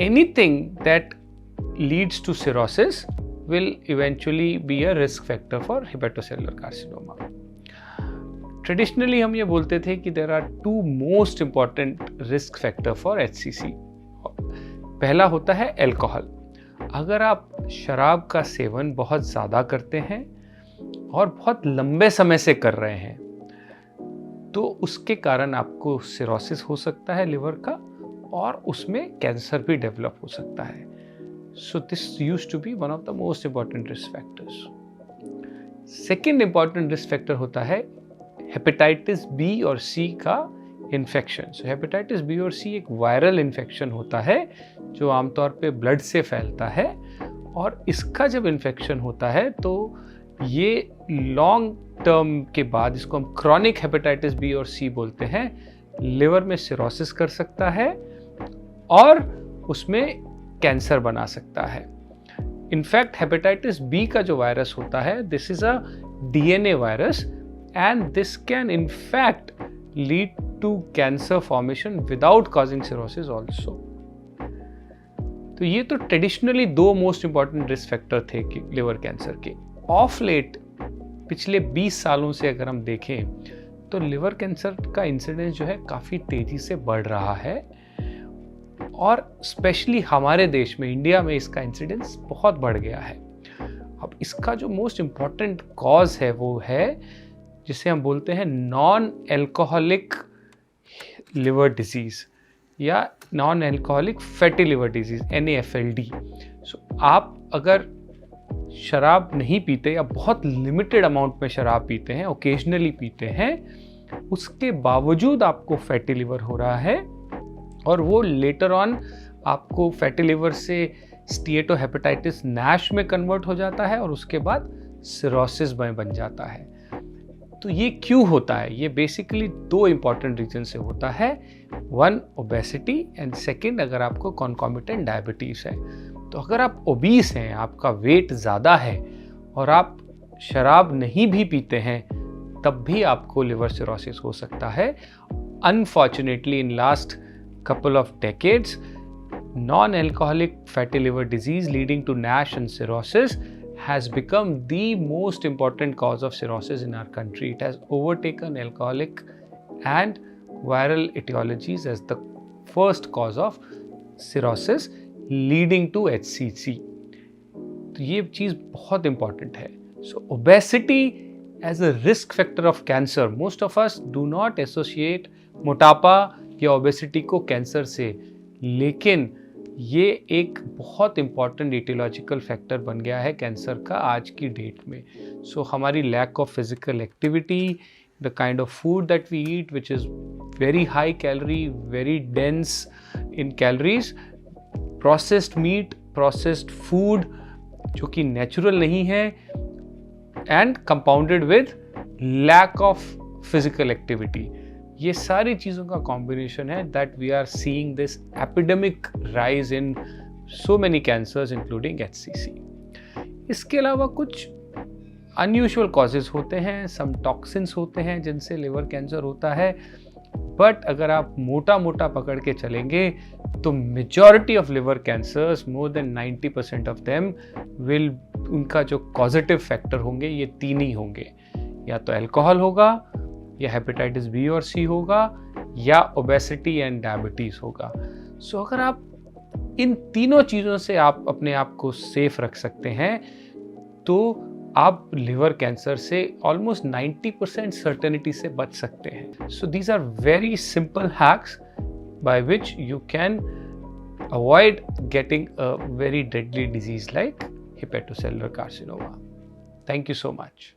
anything that leads to cirrhosis will eventually be a risk factor for hepatocellular carcinoma. Traditionally हम ये बोलते थे कि there are two most important risk factor for HCC. पहला होता है अल्कोहल. अगर आप शराब का सेवन बहुत ज़्यादा करते हैं और बहुत लंबे समय से कर रहे हैं तो उसके कारण आपको सिरोसिस हो सकता है लिवर का और उसमें कैंसर भी डेवलप हो सकता है. So this used to be one of the most important risk factors. Second important risk factor होता है हेपेटाइटिस बी और सी का इन्फेक्शन. So हेपेटाइटिस बी और सी एक वायरल इन्फेक्शन होता है जो आमतौर पे ब्लड से फैलता है और इसका जब इन्फेक्शन होता है तो ये लॉन्ग टर्म के बाद, इसको हम क्रॉनिक हेपेटाइटिस बी और सी बोलते हैं, लिवर में सिरोसिस कर सकता है और उसमें कैंसर बना सकता है. इनफैक्ट हेपेटाइटिस बी का जो वायरस होता है, this is a DNA virus and this can in fact lead to cancer formation without causing cirrhosis also. तो ये तो ट्रेडिशनली दो मोस्ट इंपॉर्टेंट रिस्क फैक्टर थे लिवर कैंसर के. ऑफ लेट पिछले 20 सालों से अगर हम देखें तो लिवर कैंसर का इंसिडेंस जो है काफ़ी तेजी से बढ़ रहा है और स्पेशली हमारे देश में, इंडिया में इसका इंसिडेंस बहुत बढ़ गया है. अब इसका जो मोस्ट इम्पॉर्टेंट कॉज है वो है जिसे हम बोलते हैं नॉन एल्कोहलिक लिवर डिजीज़ या non alcoholic fatty liver disease, NAFLD. सो आप अगर शराब नहीं पीते या बहुत लिमिटेड अमाउंट में शराब पीते हैं, ओकेजनली पीते हैं, उसके बावजूद आपको फैटी लिवर हो रहा है और वो लेटर ऑन आपको फैटी लिवर से स्टीएटोहेपेटाइटिस नैश में कन्वर्ट हो जाता है और उसके बाद सिरोसिस में बन जाता है. तो ये क्यों होता है? ये बेसिकली दो इंपॉर्टेंट रीजन से होता है. वन, ओबेसिटी एंड सेकंड, अगर आपको कॉन्कॉमिटेंट डायबिटीज़ है. तो अगर आप ओबीस हैं, आपका वेट ज़्यादा है और आप शराब नहीं भी पीते हैं तब भी आपको लिवर सिरोसिस हो सकता है. Unfortunately in last couple of decades, non-alcoholic fatty liver disease leading to NASH and cirrhosis has become the most important cause of cirrhosis in our country. It has overtaken alcoholic and viral etiologies as the first cause of cirrhosis leading to HCC. तो ये चीज़ बहुत important है. So obesity as a risk factor of cancer, most of us do not associate मोटापा या obesity को cancer से, लेकिन ये एक बहुत इम्पॉर्टेंट इटियोलॉजिकल फैक्टर बन गया है कैंसर का आज की डेट में. सो हमारी lack of physical activity, the kind of food that we eat which is very high calorie, very dense in calories, processed meat, processed food जो कि नेचुरल नहीं है and compounded with lack of physical activity. ये सारी चीज़ों का combination है that we are seeing this epidemic rise in so many cancers including HCC. इसके अलावा कुछ अनयूजुअल कॉजेज होते हैं, सम टॉक्सिन्स होते हैं जिनसे लिवर कैंसर होता है. बट अगर आप मोटा मोटा पकड़ के चलेंगे तो majority of liver cancers, more than 90% of them will, उनका जो कॉजेटिव फैक्टर होंगे ये तीन ही होंगे. या तो अल्कोहल होगा, या हेपेटाइटिस बी और सी होगा, या ओबेसिटी एंड डायबिटीज़ होगा. सो अगर आप इन तीनों चीज़ों से आप अपने आप को सेफ रख सकते हैं तो आप लिवर कैंसर से ऑलमोस्ट 90% सर्टेनिटी से बच सकते हैं. So these are very simple hacks by which you can avoid getting a very deadly disease like hepatocellular carcinoma. Thank you so much.